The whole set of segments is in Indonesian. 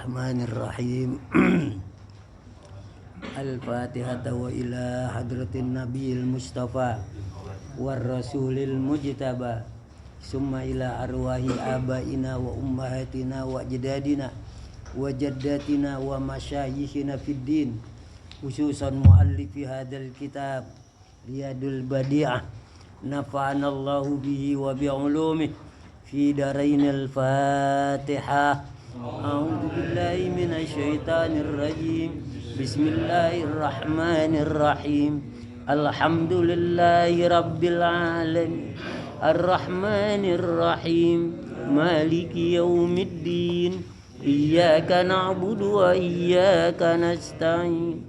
Bismillahirrahmanirrahim. Al-Fatihah wa ila hadratin Nabiyil Mustafa war Rasulil Mujtaba. Summa ila arwahi abaina wa ummahatina wa ajdadina wa jaddatina wa masyayikhina fid din. Khususan muallifi hadzal kitab Riyadul Badi'ah. Nafa'anallahu bihi wa bi'ulumihi fi darainil Fatihah. A'udzu billahi minasy syaithanir rajim. Bismillahirrahmanirrahim. Alhamdulillahi rabbil alamin. Arrahmanir rahim. Maliki yaumiddin. Iyyaka na'budu wa iyyaka nasta'in.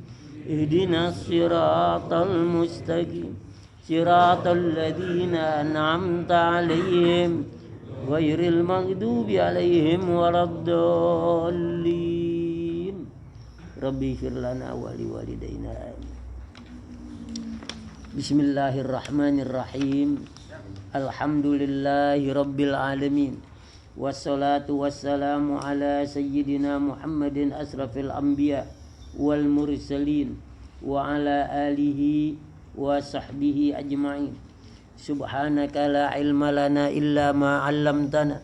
Ihdinas siratal mustaqim. Siratal ladzina an'amta 'alaihim ghairil maghdubi 'alaihim waladdallin. Rabbi ighfir lana wa liwalidayna. Bismillahirrahmanirrahim. Alhamdulillahi rabbil alamin. Wassalatu wassalamu ala sayyidina Muhammadin asrafil anbiya wal mursalin wa ala alihi wa sahbihi ajma'in. Subhanaka la ilma lana illa ma 'allamtana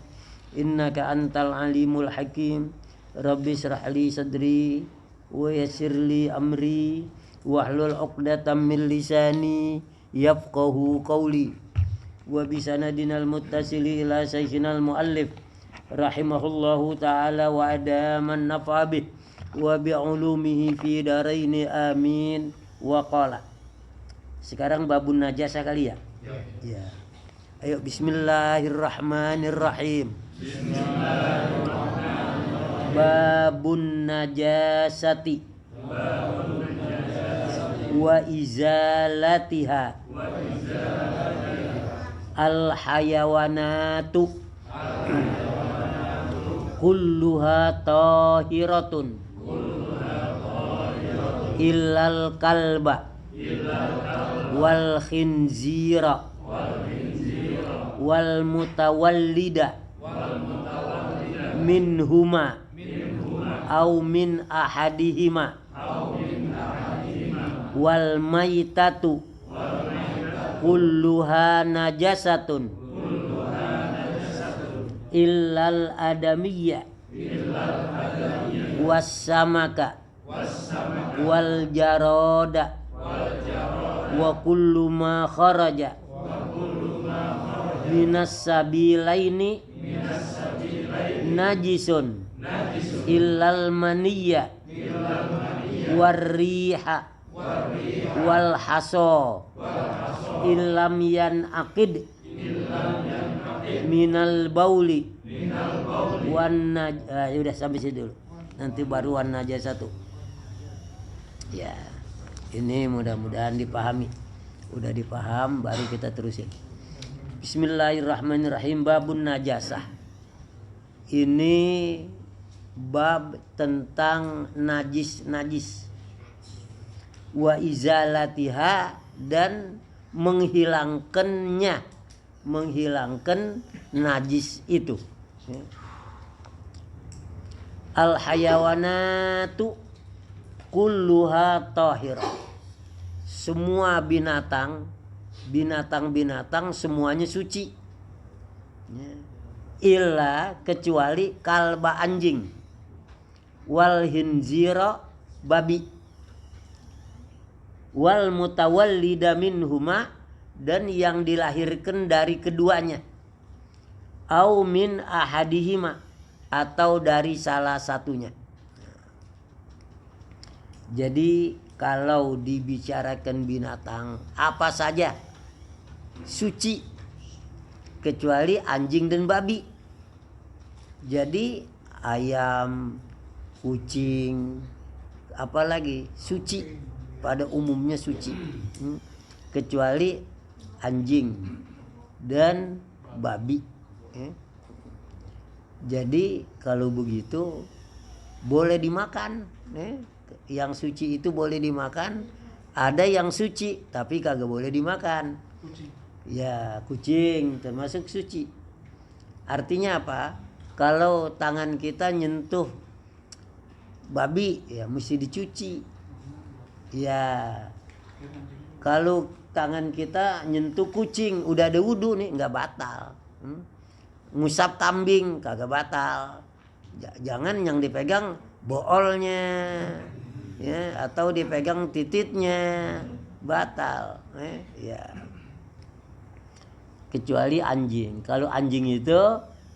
innaka antal alimul hakim. Rabbi shrah li sadri wa yassir li amri wahlul 'uqdatam min lisani yafqahu qawli. Wa bisanadinal muttasili ila sayyidinal muallif rahimahullahu ta'ala wa adaman nafa'abih wa bi'ulumihi fi daraini amin. Wa qala. Sekarang babun najasa kali ya? Ya. Ayo bismillahirrahmanirrahim. Bismillahirrahmanirrahim. Babun najasati. Wa izalatiha. Al hayawanatu. Kulluha tahiratun. Illal kalba. Wal khinzira wal mutawallida minhuma au min ahadihima wal maitatu kulluha najasatun illal adamiyya was samaka wal jaroda wa kullu ma kharaja minas sabilaini najisun illal maniyya warriha wal haso illam yanaqid minal bauli wan udah sampai situ dulu, nanti baru wan najasatu ya. Ini mudah-mudahan dipahami. Udah dipaham baru kita terusin. Bismillahirrahmanirrahim. Babun najasah. Ini bab tentang najis. Wa izalatiha dan menghilangkannya. Menghilangkan najis itu. Al hayawanatu kulluha tahirah. Semua binatang semuanya suci. Illa kecuali kalba anjing. Wal hinzira babi. Wal mutawallida minhuma dan yang dilahirkan dari keduanya. Au min ahadihima atau dari salah satunya. Jadi kalau dibicarakan binatang apa saja suci kecuali anjing dan babi. Jadi ayam, kucing, apalagi suci, pada umumnya suci. Kecuali anjing dan babi. Jadi kalau begitu boleh dimakan. Yang suci itu boleh dimakan. Ada yang suci tapi kagak boleh dimakan. Ya, kucing termasuk suci. Artinya apa? Kalau tangan kita nyentuh babi ya mesti dicuci. Ya. Kalau tangan kita nyentuh kucing udah ada wudu nih nggak batal. Ngusap kambing kagak batal. Jangan yang dipegang boolnya ya atau dipegang tititnya batal ya. Kecuali anjing. Kalau anjing itu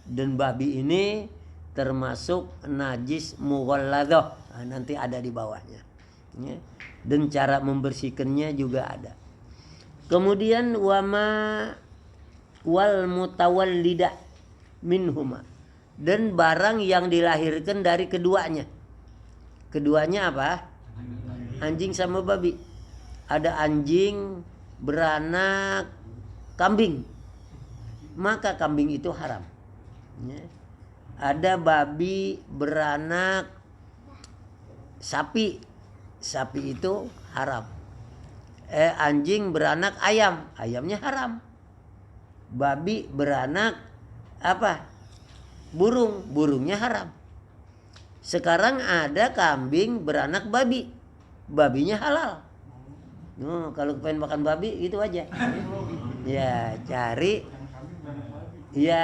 dan babi ini termasuk najis mughalladhah. Nah, nanti ada di bawahnya. Ya. Dan cara membersihkannya juga ada. Kemudian wal mutawallida minhuma, dan barang yang dilahirkan dari keduanya. Keduanya apa? Anjing sama babi. Ada anjing beranak kambing, maka kambing itu haram. Ya. Ada babi beranak sapi, sapi itu haram. Anjing beranak ayam, ayamnya haram. Babi beranak apa? Burung, burungnya haram. Sekarang ada kambing beranak babi, babinya halal. Kalau pengen makan babi gitu aja. Ya cari ya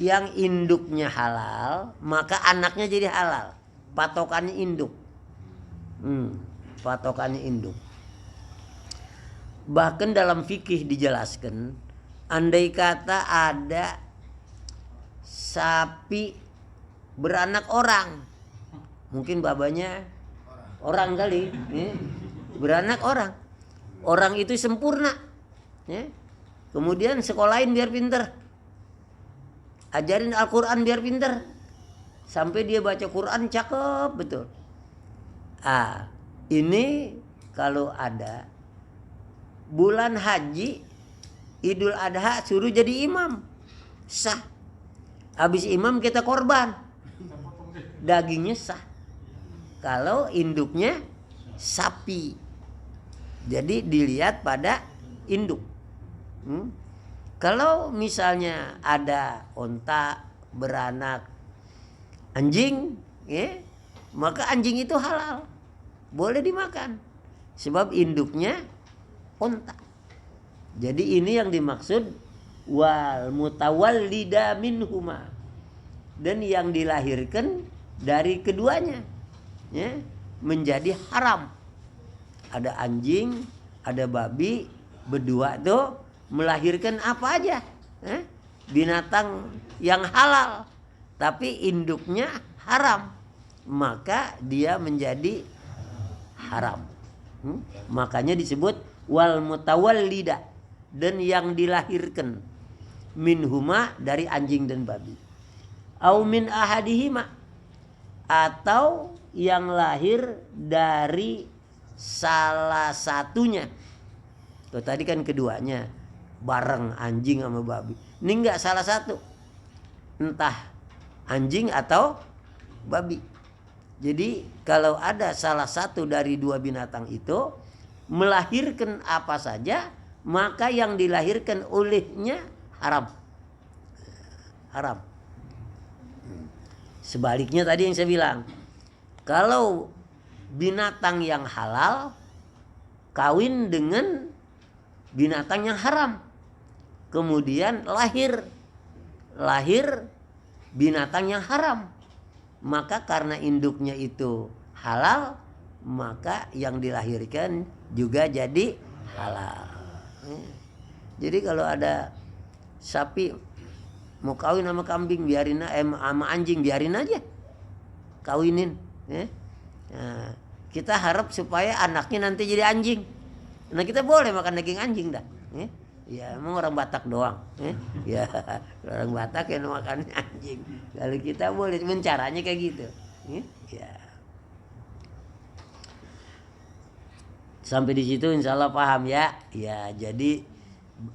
yang induknya halal, maka anaknya jadi halal. Patokannya induk. Patokannya induk. Bahkan dalam fikih dijelaskan, andai kata ada sapi beranak orang, mungkin babanya orang kali, beranak orang. Orang itu sempurna, kemudian sekolahin biar pinter, ajarin Al-Quran biar pinter, sampai dia baca Quran cakep betul. Ini kalau ada bulan haji, Idul Adha suruh jadi imam, sah. Habis imam kita korban, dagingnya sah. Kalau induknya sapi, jadi dilihat pada induk. Kalau misalnya ada onta beranak anjing, maka anjing itu halal, boleh dimakan, sebab induknya onta. Jadi ini yang dimaksud wal mutawallida minhuma, dan yang dilahirkan dari keduanya menjadi haram. Ada anjing, ada babi, berdua tuh melahirkan apa aja, binatang yang halal, tapi induknya haram, maka dia menjadi haram. Makanya disebut wal mutawallida, dan yang dilahirkan minhuma dari anjing dan babi, au min ahadihima, atau yang lahir dari salah satunya. Tuh tadi kan keduanya bareng, anjing sama babi. Ini enggak salah satu, entah anjing atau babi. Jadi kalau ada salah satu dari dua binatang itu melahirkan apa saja, maka yang dilahirkan olehnya haram. Haram. Sebaliknya tadi yang saya bilang, kalau binatang yang halal kawin dengan binatang yang haram, kemudian lahir binatang yang haram, maka karena induknya itu halal, maka yang dilahirkan juga jadi halal. Jadi kalau ada sapi mau kawin sama kambing, biarin sama anjing, biarin aja kawinin. Nah, kita harap supaya anaknya nanti jadi anjing. Nah kita boleh makan daging anjing dah. Ya emang orang Batak doang. Ya orang Batak yang makan anjing. Kalau kita boleh, cuman caranya kayak gitu. Ya. Sampai di situ insya Allah paham ya. Ya jadi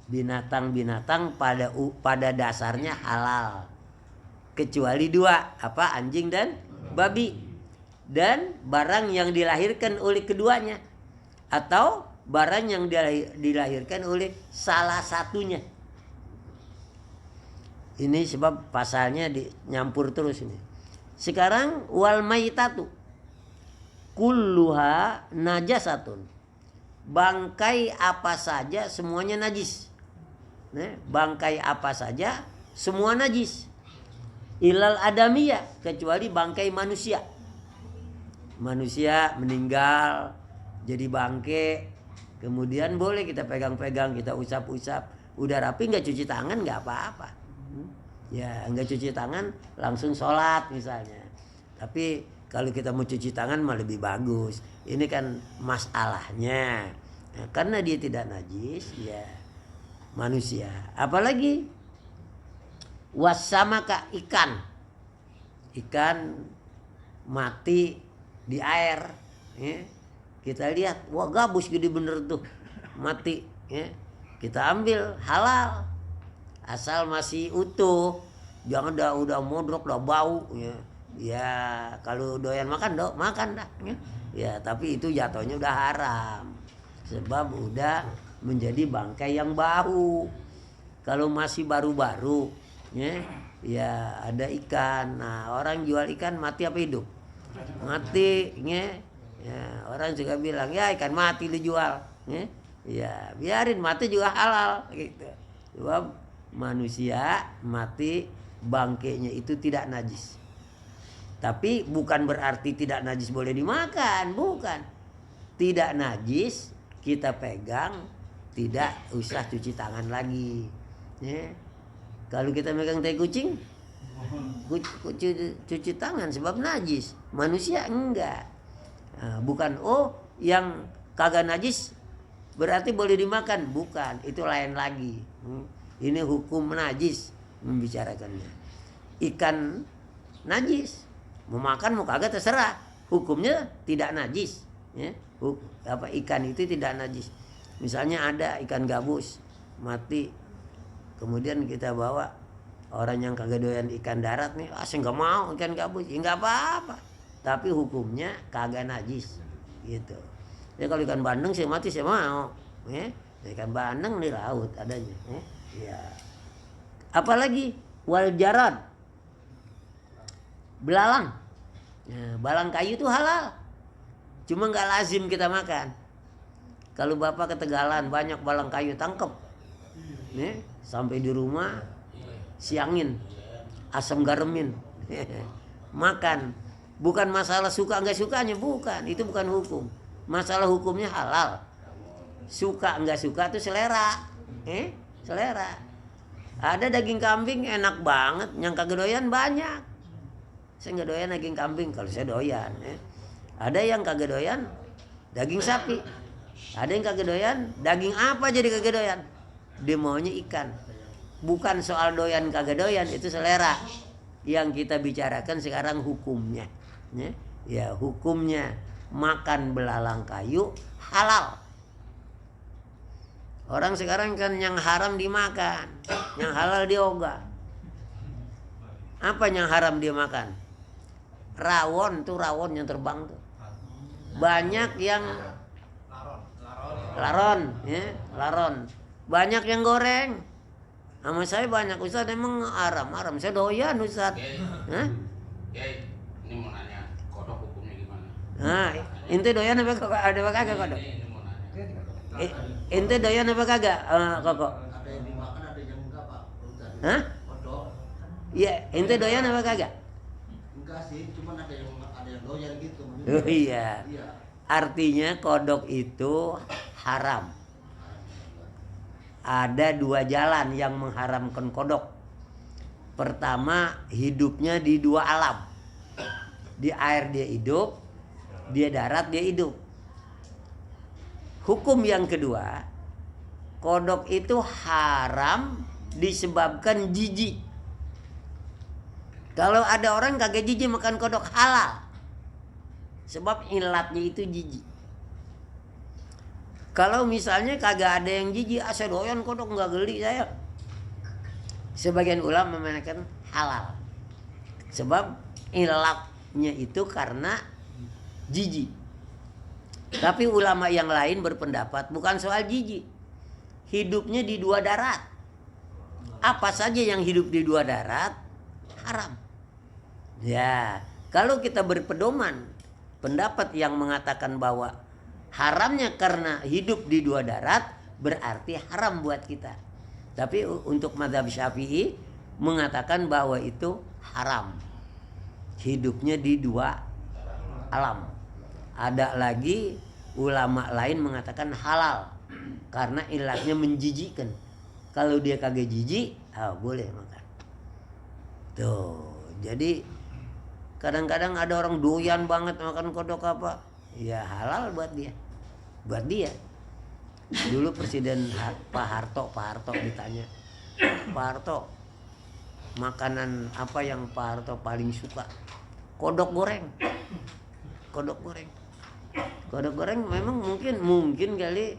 binatang-binatang pada dasarnya halal, kecuali dua, apa? Anjing dan babi, dan barang yang dilahirkan oleh keduanya, atau barang yang dilahirkan oleh salah satunya. Ini sebab pasalnya nyampur terus ini. Sekarang wal maitatu kulluha najasatun. Bangkai apa saja semuanya najis. Bangkai apa saja semua najis. Ilal adamiyah, kecuali bangkai manusia. Manusia meninggal jadi bangkai, kemudian boleh kita pegang-pegang, kita usap-usap, udah rapi nggak cuci tangan nggak apa-apa. Ya nggak cuci tangan langsung sholat misalnya. Tapi kalau kita mau cuci tangan mah lebih bagus. Ini kan masalahnya. Nah, karena dia tidak najis, ya manusia. Apalagi wasamaka, ikan mati di air, ya. Kita lihat, wah gabus gede bener tuh, mati, ya. Kita ambil, halal, asal masih utuh, jangan udah modrok, udah bau, ya. Ya kalau doyan makan makan dah, ya. Ya tapi itu jatuhnya udah haram, sebab udah menjadi bangkai yang bau. Kalau masih baru-baru, ya ada ikan. Nah orang jual ikan mati apa hidup? Mati, ya orang juga bilang ya ikan mati dijual, ya biarin mati juga halal gitu. Sebab manusia mati bangkainya itu tidak najis. Tapi bukan berarti tidak najis boleh dimakan, bukan. Tidak najis kita pegang, tidak usah cuci tangan lagi. Ya. Kalau kita megang tai kucing, cuci tangan sebab najis. Manusia enggak. Nah, bukan yang kagak najis berarti boleh dimakan, bukan. Itu lain lagi. Ini hukum najis membicarakannya. Ikan najis, mau makan mau kagak terserah. Hukumnya tidak najis. Ya. Ikan itu tidak najis. Misalnya ada ikan gabus mati, kemudian kita bawa, orang yang kagak doyan ikan darat nih, saya nggak mau ikan gabus, ya nggak apa-apa. Tapi hukumnya kagak najis, gitu. Ya kalau ikan bandeng saya mati saya mau, ya. Ikan bandeng di laut adanya, ya. Apalagi wal jarad, belalang, ya, balang kayu itu halal, cuma nggak lazim kita makan. Kalau bapak ketegalan banyak balang kayu tangkep, sampai di rumah siangin, asam garemin, makan. Bukan masalah suka nggak sukanya, bukan. Itu bukan hukum. Masalah hukumnya halal. Suka nggak suka itu selera, selera. Ada daging kambing enak banget, yang kagak doyan banyak. Saya nggak doyan daging kambing, kalau saya doyan. Ada yang kagak doyan daging sapi. Ada yang kagak doyan daging apa jadi kagak doyan. Dia maunya ikan. Bukan soal doyan kagak doyan, itu selera. Yang kita bicarakan sekarang hukumnya. Ya hukumnya makan belalang kayu halal. Orang sekarang kan yang haram dimakan, yang halal diogah. Apa yang haram dia makan? Rawon tuh, rawon yang terbang tuh. Banyak yang laron, laron. Banyak yang goreng. Sama saya banyak, Ustaz, emang haram. Saya doyan, Ustaz. Hah? Ini mau nanya, kodok hukumnya gimana? Nah, ente doyan apa kagak kodok? Ente doyan apa kagak, Koko? Ada yang dimakan, ada yang enggak, Pak. Hah? Kodok. Iya, ente doyan apa kagak? Enggak sih, cuman ada yang doyan gitu. Oh iya. Iya. Artinya kodok itu haram. Ada dua jalan yang mengharamkan kodok. Pertama, hidupnya di dua alam. Di air dia hidup, di darat dia hidup. Hukum yang kedua, kodok itu haram disebabkan jijik. Kalau ada orang kagak jijik makan kodok, halal. Sebab ilatnya itu jijik. Kalau misalnya kagak ada yang jijik, saya doyan kodok nggak geli saya. Sebagian ulama mengatakan halal. Sebab ilatnya itu karena jijik. Tapi ulama yang lain berpendapat bukan soal jijik. Hidupnya di dua darat. Apa saja yang hidup di dua darat haram. Ya, kalau kita berpedoman pendapat yang mengatakan bahwa haramnya karena hidup di dua darat, berarti haram buat kita. Tapi untuk mazhab Syafi'i mengatakan bahwa itu haram. Hidupnya di dua alam. Ada lagi ulama lain mengatakan halal karena ilatnya menjijikkan. Kalau dia kagak jijik, boleh makan. Tuh, jadi kadang-kadang ada orang doyan banget makan kodok apa, ya halal buat dia. Buat dia. Dulu Presiden Pak Harto ditanya, Pak Harto, makanan apa yang Pak Harto paling suka? Kodok goreng. Kodok goreng. Kodok goreng memang mungkin kali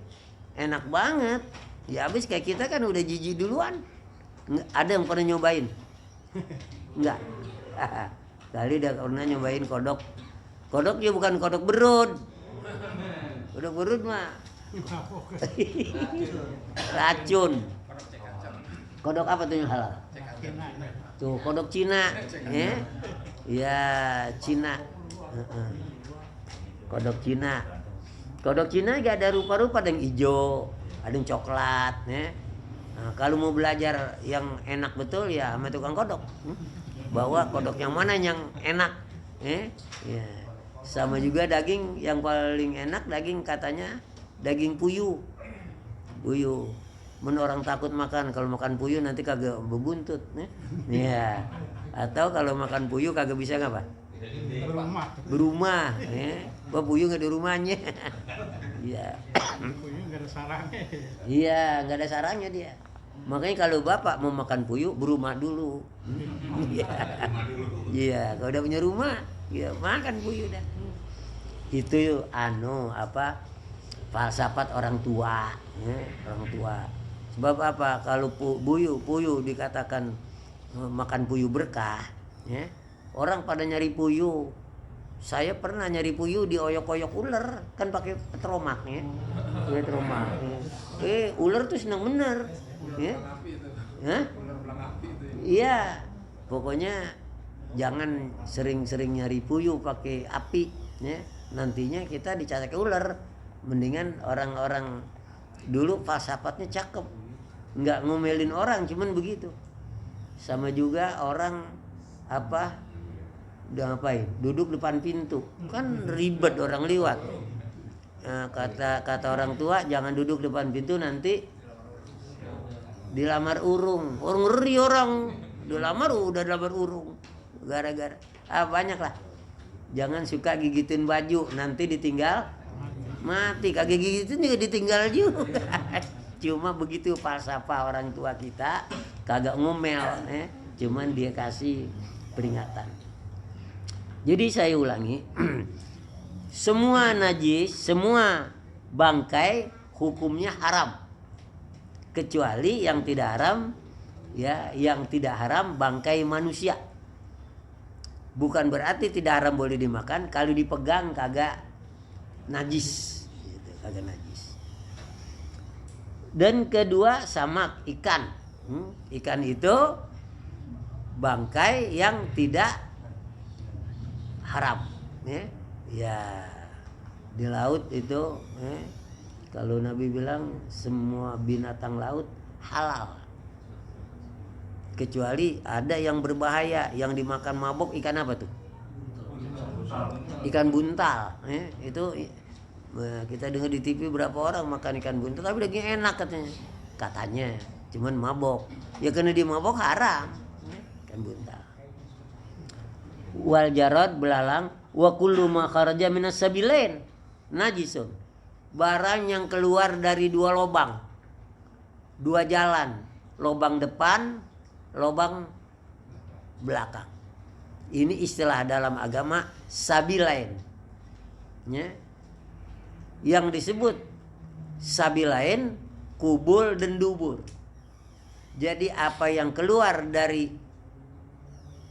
enak banget. Ya habis kayak kita kan udah jijik duluan. Ada yang pernah nyobain? Enggak. Kali udah pernah nyobain kodok. Kodok ya bukan kodok berut. Kodok berut mah racun. Kodok apa tuh yang halal? Tuh kodok Cina, ya, ya Cina. Kodok Cina. Kodok Cina gak ada rupa-rupa, ada yang hijau, ada yang coklat, ya. Nah, kalau mau belajar yang enak betul ya sama tukang kodok. Bawa kodok yang mana yang enak, ya. Sama juga daging yang paling enak daging katanya daging puyuh. Puyuh. Orang takut makan, kalau makan puyuh nanti kagak bebuntut, ya. Atau kalau makan puyuh kagak bisa ngapa? Berumah, ya. Puyuh nggak di rumahnya, ya. Puyuh nggak ada sarangnya. Iya, nggak ada sarangnya dia. Makanya kalau bapak mau makan puyuh berumah dulu. Iya, iya. Kalau udah punya rumah, ya makan puyuh dah. Itu falsafat orang tua, ya, orang tua. Sebab apa? Kalau puyuh dikatakan makan puyuh berkah, ya. Orang pada nyari puyuh. Saya pernah nyari puyuh dioyok-oyok ular, kan pakai petromak, ya. Petromak. Ular tuh senang bener, ya. Hah? Iya. Pokoknya jangan sering-sering nyari puyuh pakai api, ya. Nantinya kita dicacak ular. Mendingan orang-orang dulu falsafatnya cakep, nggak ngomelin orang, cuman begitu. Sama juga orang udah ngapain? Duduk depan pintu, kan ribet orang liwat. Nah, kata orang tua jangan duduk depan pintu, nanti dilamar urung. Orang ngeri orang, udah lamar urung. Gara-gara banyak lah. Jangan suka gigitin baju, nanti ditinggal mati. Kagak gigitin juga ditinggal juga. Cuma begitu falsafah orang tua kita, kagak ngomel, cuman dia kasih peringatan. Jadi saya ulangi, semua najis, semua bangkai hukumnya haram, kecuali yang tidak haram, ya, yang tidak haram bangkai manusia. Bukan berarti tidak haram boleh dimakan, kalau dipegang kagak najis, gitu, kagak najis. Dan kedua samak, ikan. Ikan itu bangkai yang tidak haram, ya. Di laut itu, kalau Nabi bilang semua binatang laut halal, kecuali ada yang berbahaya, yang dimakan mabuk. Ikan apa tuh? Ikan buntal, itu kita dengar di TV berapa orang makan ikan buntal, tapi dagingnya enak katanya, cuman mabok. Ya karena dia mabok haram, ikan buntal. Wal jarad, belalang, wa kullu ma kharaja minas sabilain najisun. Barang yang keluar dari dua lubang, dua jalan, lubang depan, lubang belakang. Ini istilah dalam agama sabilain, ya. Yang disebut sabilain kubul dan dubur. Jadi apa yang keluar dari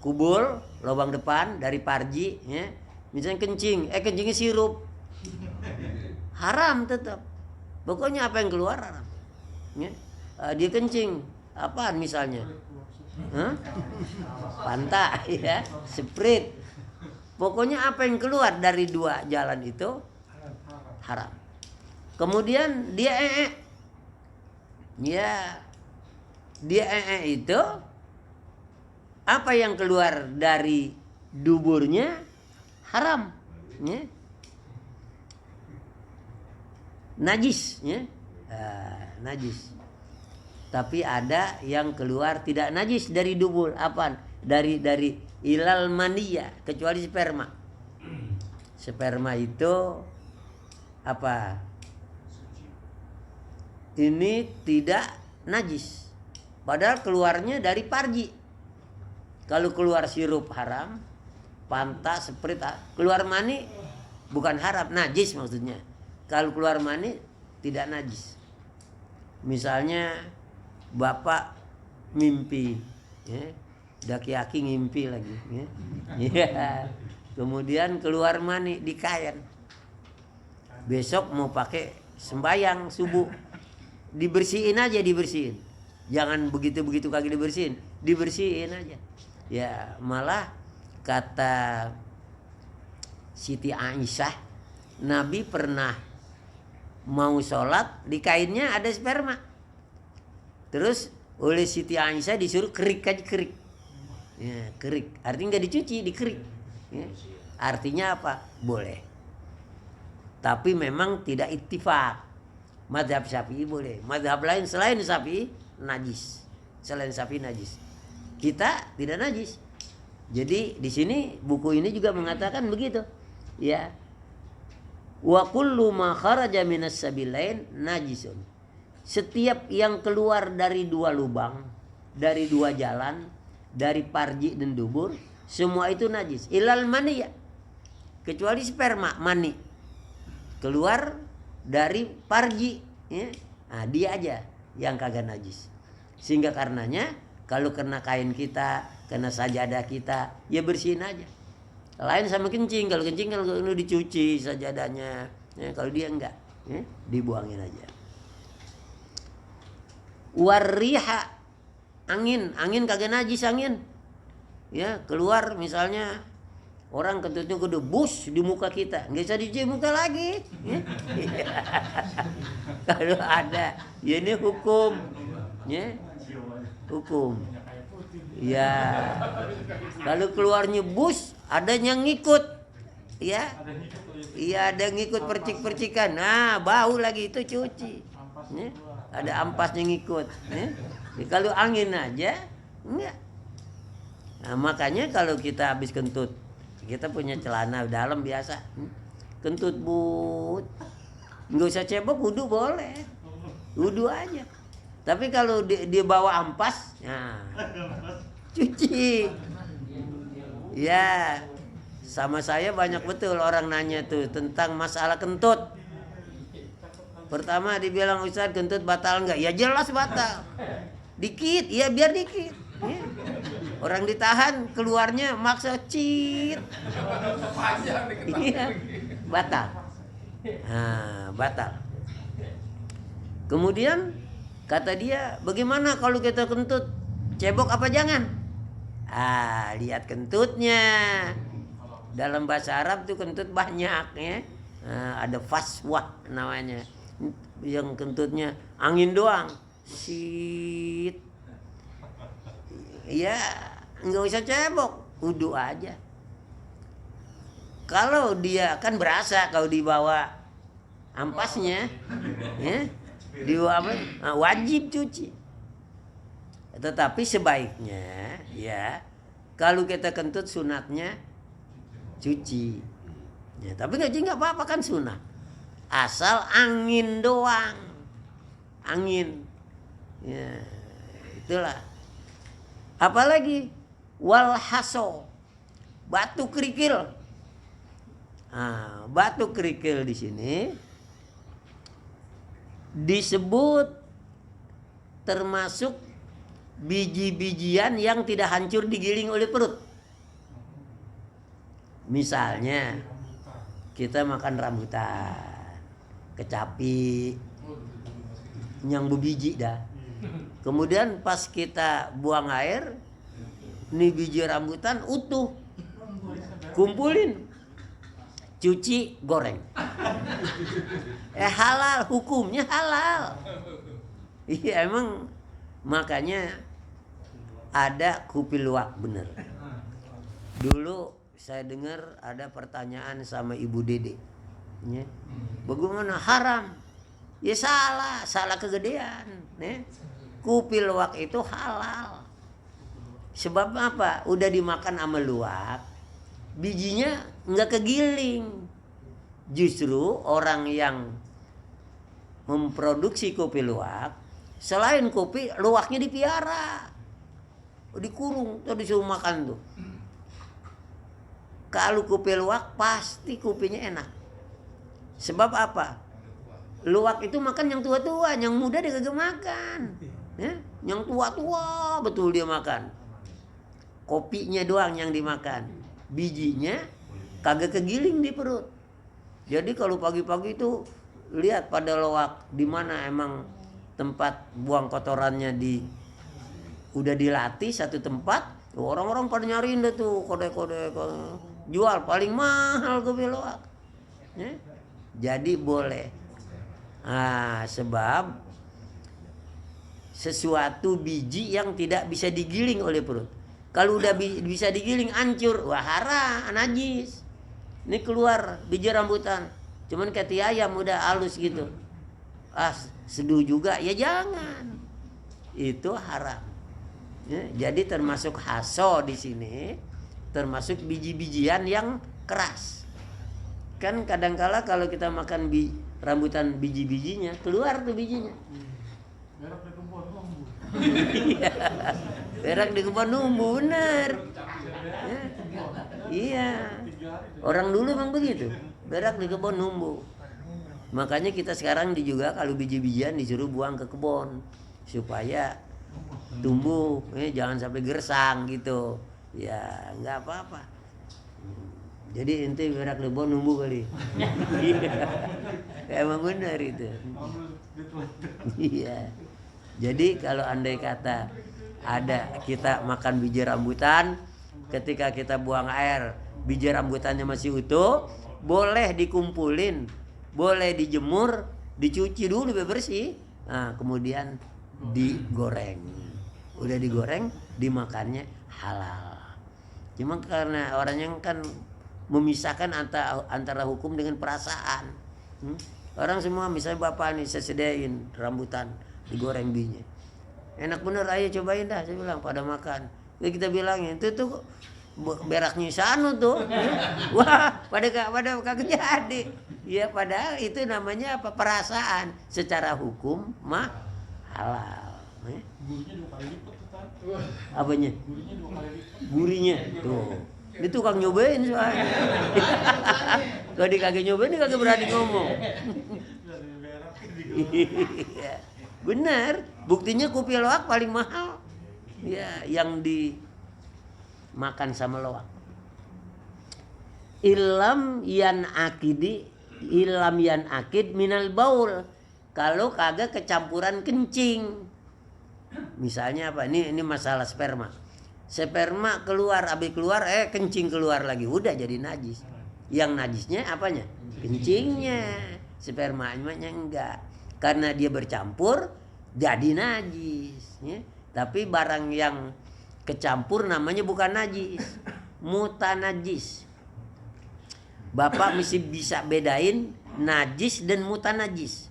kubul, lubang depan, dari parji, ya. Misalnya kencingnya sirup, haram tetap. Pokoknya apa yang keluar haram, ya. Dia kencing apaan misalnya? Hah? Fanta ya, Sprite. Pokoknya apa yang keluar dari dua jalan itu haram. Kemudian dia ya, dia itu apa yang keluar dari duburnya haram, ya. Najis, ya. Najis. Tapi ada yang keluar tidak najis dari dubur, apa? Dari ilal maniyah, kecuali sperma. Sperma itu apa? Ini tidak najis. Padahal keluarnya dari parji. Kalau keluar sirup haram, Fanta, Sprite, keluar mani bukan haram, najis maksudnya. Kalau keluar mani tidak najis. Misalnya bapak mimpi, ya, daki-aki ngimpi lagi, ya. Ya. Kemudian keluar mani di kain. Besok mau pakai sembayang subuh, dibersihin aja, dibersihin. Jangan begitu kagak dibersihin aja. Ya, malah kata Siti Aisyah, Nabi pernah mau sholat, di kainnya ada sperma. Terus oleh Siti Aisyah disuruh kerik aja, kerik. Ya, kerik. Artinya nggak dicuci, dikerik. Ya. Artinya apa? Boleh. Tapi memang tidak ittifaq. Mazhab Syafi'i boleh. Mazhab lain selain Syafi'i najis. Selain Syafi'i najis. Kita tidak najis. Jadi di sini buku ini juga mengatakan begitu. Ya. Wa kullu ma kharaja minas sabilain najisun. Setiap yang keluar dari dua lubang, dari dua jalan, dari parji dan dubur, semua itu najis. Ilal maniyah. Kecuali sperma, mani. Keluar dari parji, ya. Nah, dia aja yang kagak najis. Sehingga karenanya kalau kena kain kita, kena sajadah kita, ya bersihin aja. Lain sama kencing, kalau kencing kalau dicuci sajadahnya, ya, kalau dia enggak, ya, dibuangin aja. Warriha, angin kagak najis angin. Ya, keluar misalnya orang kentutnya gede bus di muka kita, nggak bisa dicuci muka lagi. Ya. Kalau ada, ya ini hukum, ya, hukum. Ya, kalau keluarnya bus, ada yang ngikut, ya, iya ada yang ngikut percik-percikan. Nah, bau lagi itu cuci. Ya. Ada ampasnya ngikut. Ya. Ya, kalau angin aja, enggak. Nah, makanya kalau kita habis kentut, kita punya celana dalam biasa, kentut but, nggak usah cebok, wudu boleh, wudu aja. Tapi kalau dia bawa ampas, nah, cuci. Ya, sama saya banyak betul orang nanya tuh tentang masalah kentut. Pertama dibilang, Ustaz kentut batal enggak? Ya jelas batal. Dikit, ya biar dikit. Ya. Orang ditahan keluarnya maksa cit. Iya, batal. Nah, batal. Kemudian kata dia, bagaimana kalau kita kentut? Cebok apa jangan? Ah, lihat kentutnya. Dalam bahasa Arab tuh kentut banyak, ya. Nah, ada faswah namanya. Yang kentutnya angin doang, sit. Ya, nggak usah cebok, wudu aja. Kalau dia kan berasa kalau dibawa ampasnya, ya, dibawa apa? Nah, wajib cuci. Tetapi sebaiknya, ya, kalau kita kentut sunatnya cuci. Ya, tapi nggak apa-apa kan sunat. Asal angin doang, angin. Ya, itulah. Apalagi walhaso, batu kerikil. Nah, batu kerikil di sini disebut termasuk biji-bijian yang tidak hancur digiling oleh perut. Misalnya kita makan rambutan, kecapi, yang berbiji dah. Kemudian pas kita buang air, nih biji rambutan utuh, kumpulin, cuci, goreng. Halal, hukumnya halal. Iya emang, makanya ada kupi luwak bener. Dulu saya dengar ada pertanyaan sama Ibu Dede, ya. Bagaimana haram? Ya salah kegedean. Ya. Kupi luwak itu halal. Sebab apa? Udah dimakan sama luwak, bijinya nggak kegiling. Justru orang yang memproduksi kopi luwak, selain kopi, luwaknya dipiara, dikurung, tuh disuruh makan tuh. Kalau kopi luwak pasti kopinya enak. Sebab apa? Luwak itu makan yang tua-tua, yang muda dia kagak makan. Ya? Yang tua-tua betul dia makan. Kopinya doang yang dimakan, bijinya kagak kegiling di perut. Jadi kalau pagi-pagi itu lihat pada luwak di mana emang tempat buang kotorannya udah dilatih satu tempat, orang-orang pada nyariin deh tuh kode-kode jual paling mahal kopi luwak. Ya? Jadi boleh. Sebab sesuatu biji yang tidak bisa digiling oleh perut. Kalau udah bisa digiling hancur, wah haram, najis. Ini keluar biji rambutan, cuman kayak ayam udah halus gitu. Seduh juga, ya jangan. Itu haram. Ya, jadi termasuk haso di sini, termasuk biji-bijian yang keras. Kan kadangkala kalau kita makan rambutan biji-bijinya, keluar tuh bijinya. Berak di kebun numbu. Berak di kebun numbu, bener. Ya. Iya. Orang dulu emang begitu, berak di kebun numbu. Makanya kita sekarang juga kalau biji-bijian disuruh buang ke kebun supaya tumbuh, jangan sampai gersang gitu. Ya nggak apa-apa. Jadi ente berak di kebun numbu kali. Emang benar itu. Iya. Jadi kalau andai kata ada kita makan biji rambutan, ketika kita buang air, biji rambutannya masih utuh, boleh dikumpulin, boleh dijemur, dicuci dulu biar bersih. Nah, kemudian digoreng. Udah digoreng, dimakannya halal. Cuma karena orang yang kan memisahkan antara hukum dengan perasaan. Orang semua misalnya bapak nih saya sediain rambutan digoreng bijinya. Enak bener, ayo cobain dah, saya bilang pada makan. Jadi kita bilangin itu tuh beraknya sanu tuh. Wah, pada kagak jadi. Ya padahal itu namanya apa? Perasaan. Secara hukum mah halal. Gurinya 2 kali lipat tuh. Apanya? Gurinya 2 kali lipat. Gurinya tuh. Dia tukang nyobain soalnya. Kalau dia kagak nyobain dia kagak berani ngomong. Iya. Benar, buktinya kopi luwak paling mahal. Ya, yang dimakan sama luwak. Ilam yan akid minal baul. Kalau kagak kecampuran kencing. Misalnya apa? Ini masalah sperma. Sperma keluar, habis keluar kencing keluar lagi, udah jadi najis. Yang najisnya apanya? Kencingnya. Spermanya enggak. Karena dia bercampur jadi najis, ya. Tapi barang yang kecampur namanya bukan najis, mutanajis. Bapak mesti bisa bedain najis dan mutanajis.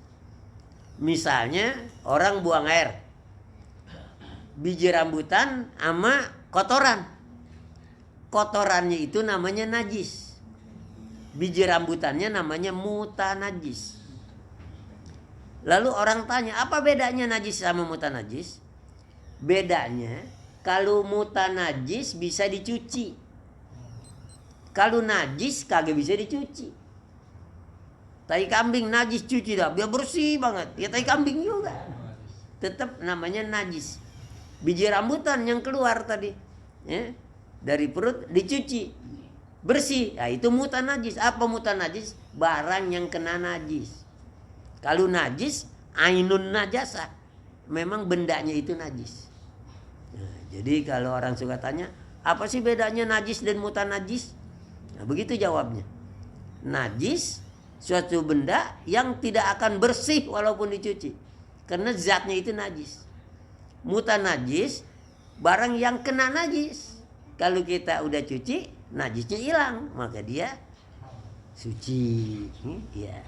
Misalnya orang buang air, biji rambutan sama kotoran. Kotorannya itu namanya najis. Biji rambutannya namanya mutanajis. Lalu orang tanya, apa bedanya najis sama mutanajis? Bedanya, kalau mutanajis bisa dicuci. Kalau najis kagak bisa dicuci. Tai kambing najis cuci dah, biar bersih banget. Ya tai kambing juga. Tetap namanya najis. Biji rambutan yang keluar tadi, ya, dari perut dicuci. Bersih. Nah, itu mutanajis. Apa mutanajis? Barang yang kena najis. Kalau najis, ainun najasa. Memang bendanya itu najis. Nah, jadi kalau orang suka tanya, Apa sih bedanya najis dan mutanajis? Nah, begitu jawabnya. Najis suatu benda yang tidak akan bersih walaupun dicuci. Karena zatnya itu najis. Mutanajis barang yang kena najis. Kalau kita udah cuci, najisnya hilang, maka dia suci. Iya.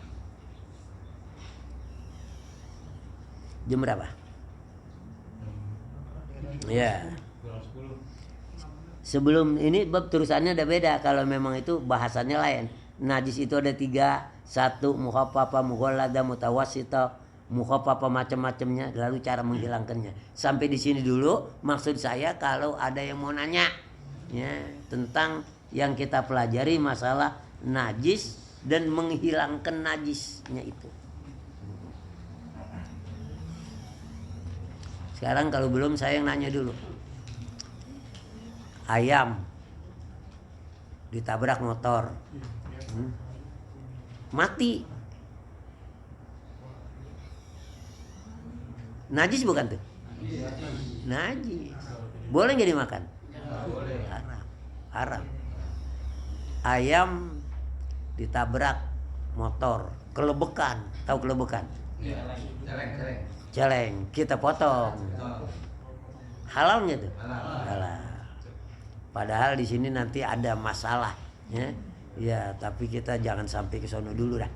Jam berapa? Ya. Sebelum ini bab terusannya ada beda. Kalau memang itu bahasannya lain. Najis itu ada 3. 1 mukhaffafah, mughalladah, mutawassithah. Mukhaffafah macam-macamnya, lalu cara menghilangkannya. Sampai di sini dulu. Maksud saya kalau ada yang mau nanya ya, tentang yang kita pelajari masalah najis dan menghilangkan najisnya itu. Sekarang kalau belum saya yang nanya dulu. Ayam ditabrak motor, mati. Najis bukan tuh? Najis. Boleh nggak dimakan? Haram. Haram. Ayam ditabrak motor, kelebekan. Tahu kelebekan? Celeng, kita potong. Halal nggak tuh? Halal. Padahal di sini nanti ada masalah, ya. Ya, tapi kita jangan sampai ke sono dulu dah.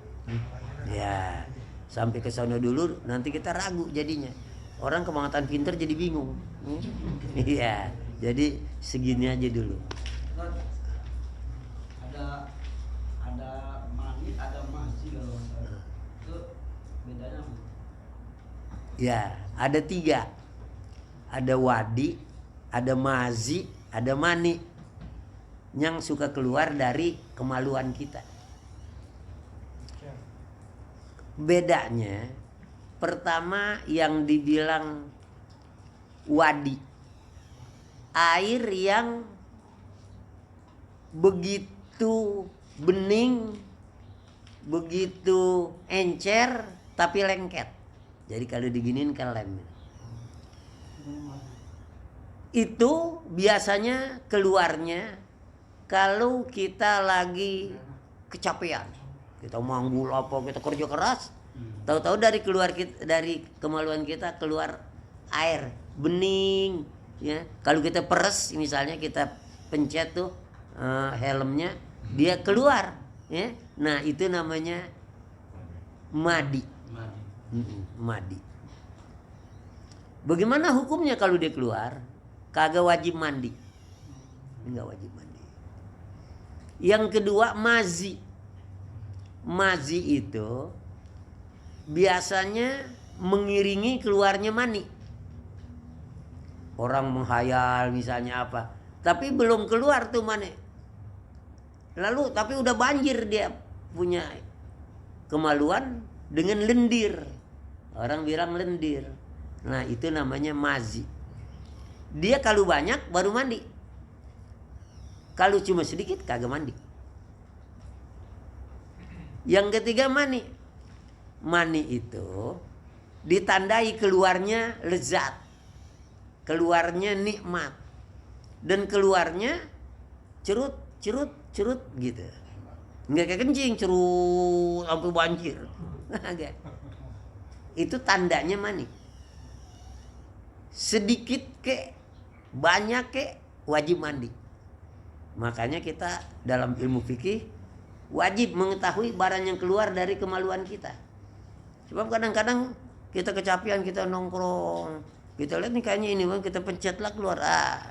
Ya, sampai ke sono dulu nanti kita ragu jadinya. Orang kebangetan pinter jadi bingung. Iya, jadi segini aja dulu. Ada mani, ada masi kalau masalah. Itu bedanya apa? Ya, ada 3. Ada wadi, ada mazi, ada mani. Yang suka keluar dari kemaluan kita. Bedanya, pertama yang dibilang wadi, air yang begitu bening, begitu encer, tapi lengket. Jadi kalau diginiin kan lem. Itu biasanya keluarnya kalau kita lagi kecapean. Kita manggul apa, kita kerja keras. Tahu-tahu dari dari kemaluan kita keluar air bening. Ya, kalau kita peres, misalnya kita pencet tuh helmnya, dia keluar. Ya, nah itu namanya madi. Madi. Bagaimana hukumnya kalau dia keluar? Kagak wajib mandi. Enggak wajib mandi. Yang kedua mazi. Mazi itu biasanya mengiringi keluarnya mani. Orang menghayal misalnya apa, tapi belum keluar tuh mani. Lalu tapi udah banjir, dia punya kemaluan dengan lendir. Orang bilang lendir. Nah itu namanya mazi. Dia kalau banyak baru mandi. Kalau cuma sedikit kagak mandi. Yang ketiga mani. Mani itu ditandai keluarnya lezat, keluarnya nikmat, dan keluarnya cerut gitu. Nggak kayak kencing cerut sampai banjir. Agak. Itu tandanya mani. Sedikit kek, banyak kek, wajib mandi. Makanya kita dalam ilmu fikih wajib mengetahui barang yang keluar dari kemaluan kita. Sebab kadang-kadang kita kecapean, kita nongkrong, kita lihat nih kayaknya ini, kita pencet lah keluar.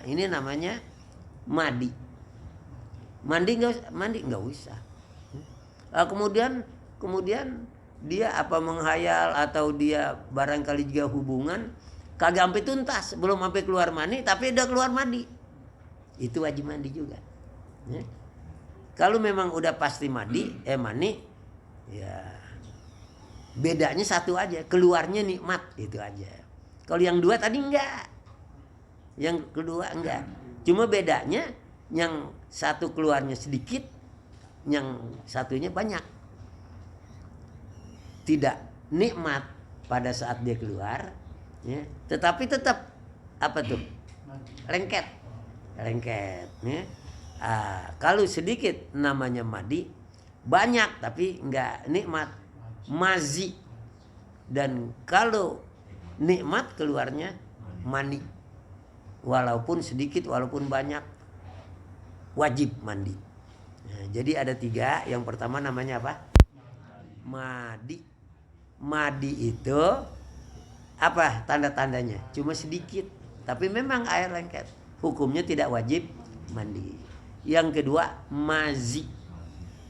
Ini namanya mandi. Mandi nggak usah. Kemudian dia apa menghayal atau dia barangkali juga hubungan kagak sampai tuntas, belum sampai keluar mani tapi udah keluar mandi. Itu wajib mandi juga. Ya. Kalau memang udah pasti mani, ya bedanya satu aja, keluarnya nikmat, itu aja. Kalau yang 2 tadi enggak. Yang kedua enggak. Cuma bedanya yang satu keluarnya sedikit, yang satunya banyak. Tidak nikmat pada saat dia keluar, ya, tetapi tetap apa tuh? Lengket. lengket. Ya. Kalau sedikit namanya madi, banyak tapi nggak nikmat, mazi. Dan kalau nikmat keluarnya mani, walaupun sedikit walaupun banyak, wajib mandi. Nah, jadi ada 3. Yang pertama namanya apa? Madi. Madi itu apa tanda-tandanya? Cuma sedikit, tapi memang air lengket. Hukumnya tidak wajib mandi. Yang kedua mazi.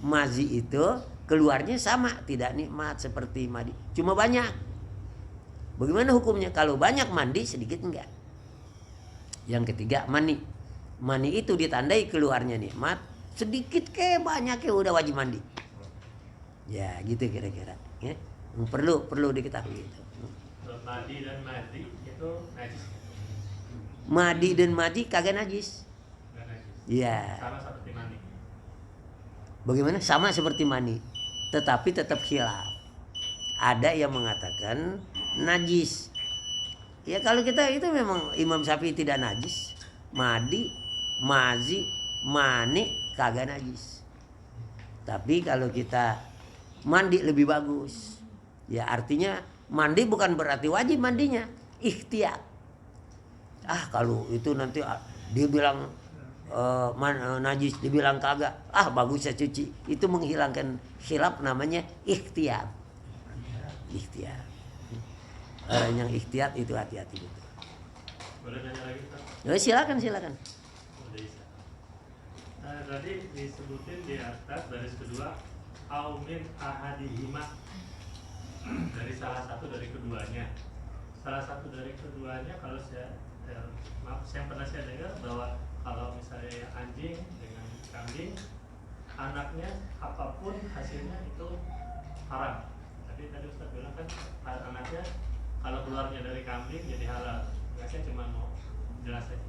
Mazi itu keluarnya sama, tidak nikmat seperti madi, cuma banyak. Bagaimana hukumnya? Kalau banyak mandi, sedikit enggak. Yang ketiga mani. Mani itu ditandai keluarnya nikmat, sedikit ke banyak ke udah wajib mandi. Ya gitu kira-kira. Ya. Perlu diketahui itu. Madi dan madi itu najis. Madi dan madi kagak najis. Nggak najis. Iya. Sama seperti mani. Bagaimana? Sama seperti mani, tetapi tetap khilaf. Ada yang mengatakan najis. Ya kalau kita itu memang Imam Syafi'i tidak najis. Madi, mazi, mani kagak najis. Tapi kalau kita mandi lebih bagus. Ya artinya mandi bukan berarti wajib mandinya, ikhtiar. Kalau itu nanti dia bilang najis, dibilang kagak, bagus saya cuci. Itu menghilangkan khilaf, namanya ikhtiar. Ikhtiar. Orang yang ikhtiar itu hati-hati gitu. Boleh nanya lagi Pak? Ya, silakan. Udah bisa. Tadi disebutin di atas baris kedua aumin ahadihima, dari salah satu dari keduanya. Salah satu dari keduanya kalau saya pernah saya dengar bahwa kalau misalnya anjing dengan kambing, anaknya apapun hasilnya itu haram. Tapi tadi Ustaz bilang kan anaknya kalau keluarnya dari kambing jadi halal. Saya cuma mau jelasin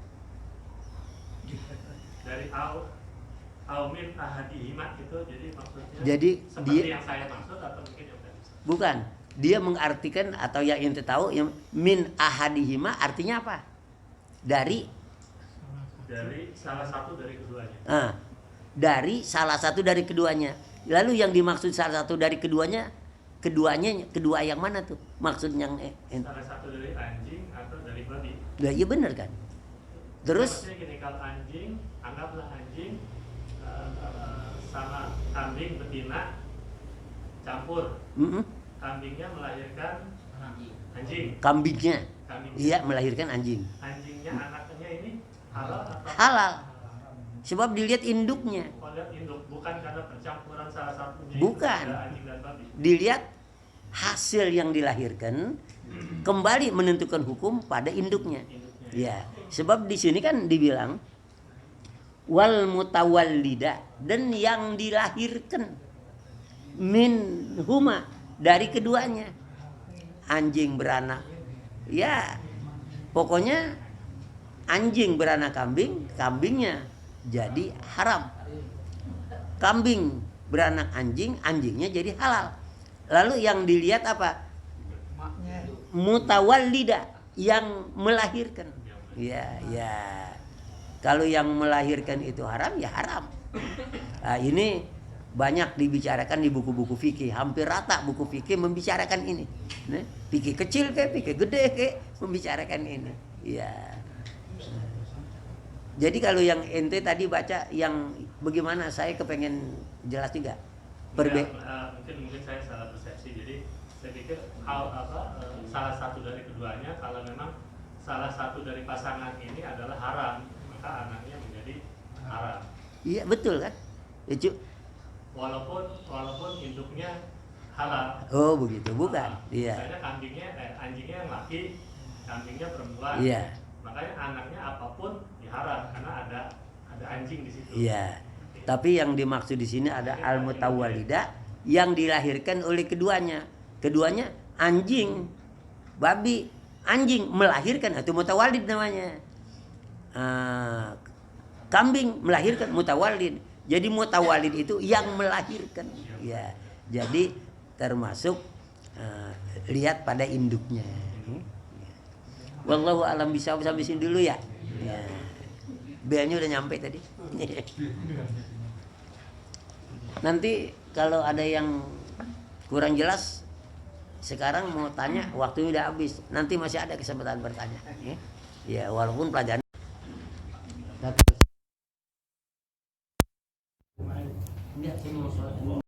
dari aumin ahadihima itu, jadi maksudnya Jadi seperti dia yang saya maksud atau mungkin yang tadi? bukan. Dia mengartikan atau yang ente tahu yang min ahadihima artinya apa? Dari salah satu dari keduanya. Dari salah satu dari keduanya. Lalu yang dimaksud salah satu dari keduanya kedua yang mana tuh? Maksud yang Salah satu dari anjing atau dari babi. Lah iya benar kan? Terus Maksudnya gini, kalau anjing, anggaplah anjing sama kambing betina campur. Kambingnya melahirkan anjing. kambingnya Kambingnya. iya melahirkan anjing. Anjingnya anaknya ini halal atau Halal. Sebab dilihat induknya. lihat induk, bukan karena percampuran salah satunya. Bukan. Itu ada anjing dan babi. Dilihat hasil yang dilahirkan kembali menentukan hukum pada induknya. Ya, sebab di sini kan dibilang wal mutawallida, dan yang dilahirkan min huma dari keduanya. Anjing beranak. Ya, pokoknya anjing beranak kambing, kambingnya jadi haram. Kambing beranak anjing, anjingnya jadi halal. Lalu yang dilihat apa? Mutawallida, yang melahirkan. Ya. Kalau yang melahirkan itu haram, ya haram. Nah, ini banyak dibicarakan di buku-buku fikih. Hampir rata buku fikih membicarakan ini. Nah, fikih kecil fikih gede membicarakan ini. Ya. Jadi kalau yang ente tadi baca yang bagaimana, saya kepengen jelas juga. Mungkin saya salah persepsi. Jadi saya pikir salah satu dari keduanya, kalau memang salah satu dari pasangan ini adalah haram, maka anaknya menjadi haram. Iya betul kan? Ya, Cuk. Walaupun induknya halal. Oh begitu, bukan? Iya. Misalnya anjingnya yang laki, kambingnya perempuan. Iya. Makanya anaknya apapun haram karena ada anjing di situ. Iya. Tapi yang dimaksud di sini ada al-mutawallida, yang dilahirkan oleh keduanya. Keduanya anjing, babi, anjing melahirkan, itu mutawallid namanya. Kambing melahirkan, mutawallid. Jadi mutawallid itu yang melahirkan. Ya. Jadi termasuk lihat pada induknya. Wallahu alam bisawab, sampai sini dulu ya. Ya. B-nya udah nyampe tadi. Nanti kalau ada yang kurang jelas, sekarang mau tanya, waktunya udah habis. Nanti masih ada kesempatan bertanya. Ya, walaupun pelajaran. Enggak, saya mau sholat.